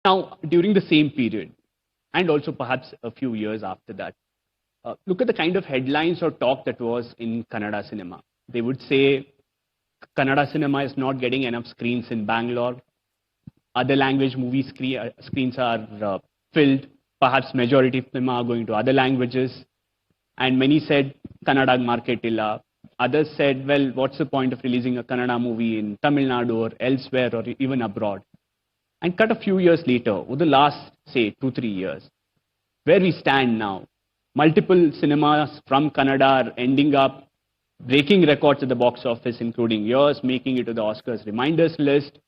Now, during the same period, and also perhaps a few years after that, look at the kind of headlines or talk that was in Kannada cinema. They would say Kannada cinema is not getting enough screens in Bangalore. Other language movie screens are filled. Perhaps majority of them are going to other languages. And many said Kannada market illa. Others said, well, what's the point of releasing a Kannada movie in Tamil Nadu or elsewhere or even abroad? And cut a few years later, over the last, say, 2-3 years, where we stand now, multiple cinemas from Kannada are ending up breaking records at the box office, including yours, making it to the Oscars reminders list.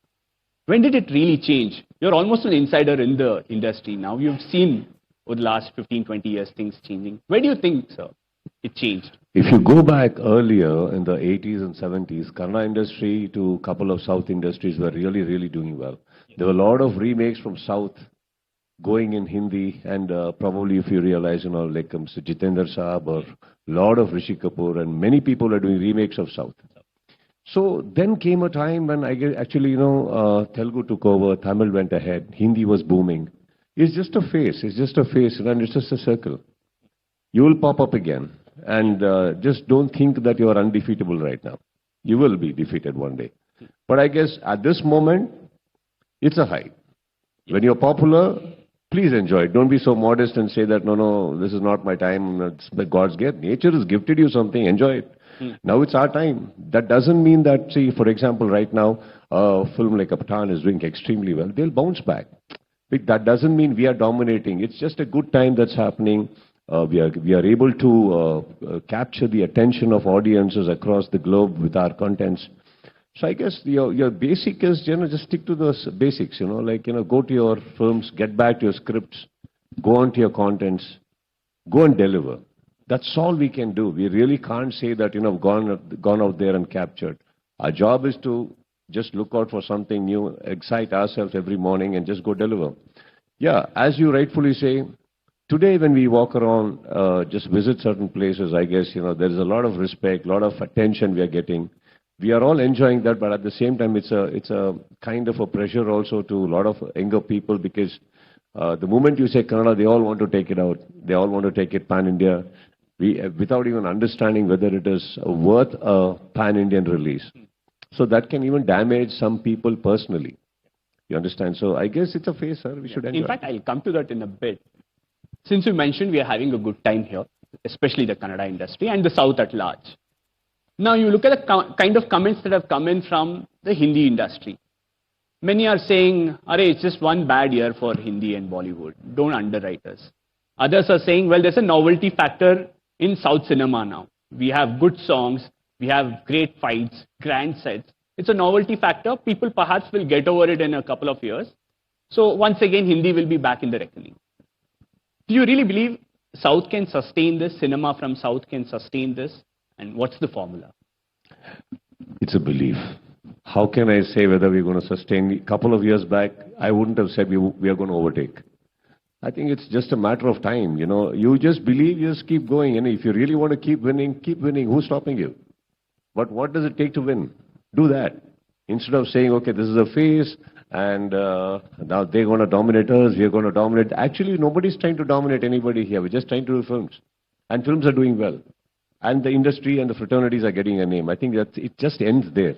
When did it really change? You're almost an insider in the industry now. You've seen over the last 15, 20 years things changing. Where do you think, sir, it changed? If you go back earlier in the 80s and 70s, Kannada industry to a couple of South industries were really, really doing well. There were a lot of remakes from South going in Hindi, and probably if you realize, like Mr. Jitendra Saab or a lot of Rishi Kapoor, and many people are doing remakes of South. So then came a time when actually, Telugu took over, Tamil went ahead, Hindi was booming. It's just a phase, and it's just a circle. You will pop up again, and just don't think that you are undefeatable right now. You will be defeated one day. But I guess at this moment, it's a hype. When you're popular, please enjoy it. Don't be so modest and say that, no, this is not my time, it's God's gift. Nature has gifted you something, enjoy it. Now it's our time. That doesn't mean that, see, for example, right now, a film like Pathaan is doing extremely well. They'll bounce back. But that doesn't mean we are dominating. It's just a good time that's happening. We are able to capture the attention of audiences across the globe with our contents. So I guess your basic is, just stick to those basics, go to your films, get back to your scripts, go on to your contents, go and deliver. That's all we can do. We really can't say that, gone out there and captured. Our job is to just look out for something new, excite ourselves every morning and just go deliver. Yeah, as you rightfully say, today when we walk around, just visit certain places, I guess, there is a lot of respect, a lot of attention we are getting. We are all enjoying that, but at the same time, it's a kind of a pressure also to a lot of younger people, because the moment you say Kannada, they all want to take it out. They all want to take it pan-India, without even understanding whether it is worth a pan-Indian release. So that can even damage some people personally. You understand? So I guess it's a phase, sir. We should enjoy. In fact, I'll come to that in a bit. Since you mentioned we are having a good time here, especially the Kannada industry and the South at large. Now you look at the kind of comments that have come in from the Hindi industry. Many are saying, it's just one bad year for Hindi and Bollywood. Don't underwrite us. Others are saying, well, there's a novelty factor in South cinema now. We have good songs, we have great fights, grand sets. It's a novelty factor. People perhaps will get over it in a couple of years. So once again, Hindi will be back in the reckoning. Do you really believe South can sustain this? Cinema from South can sustain this? And what's the formula? It's a belief. How can I say whether we're going to sustain? A couple of years back, I wouldn't have said we are going to overtake. I think it's just a matter of time. You just believe, you just keep going. If you really want to keep winning, keep winning. Who's stopping you? But what does it take to win? Do that. Instead of saying, okay, this is a phase, and now they're going to dominate us, we're going to dominate. Actually, nobody's trying to dominate anybody here. We're just trying to do films. And films are doing well. And the industry and the fraternities are getting a name. I think that it just ends there.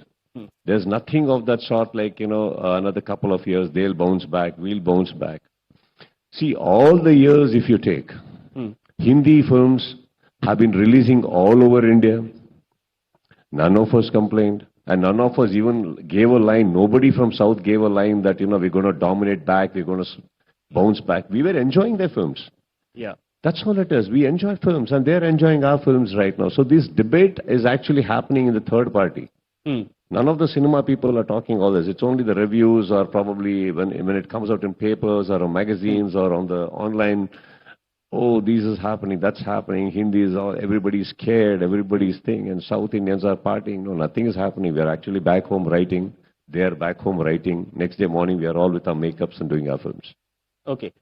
There's nothing of that sort like, another couple of years, they'll bounce back, we'll bounce back. See, all the years if you take, Hindi films have been releasing all over India. None of us complained. And none of us even gave a line. Nobody from South gave a line that, we're going to dominate back, we're going to bounce back. We were enjoying their films. Yeah. That's all it is. We enjoy films, and they're enjoying our films right now. So this debate is actually happening in the third party. None of the cinema people are talking all this. It's only the reviews, or probably when it comes out in papers or on magazines or on the online. Oh, this is happening, that's happening. Hindi is all, everybody's scared, everybody's thing, and South Indians are partying. No, nothing is happening. We are actually back home writing. They are back home writing. Next day morning, we are all with our makeups and doing our films. Okay.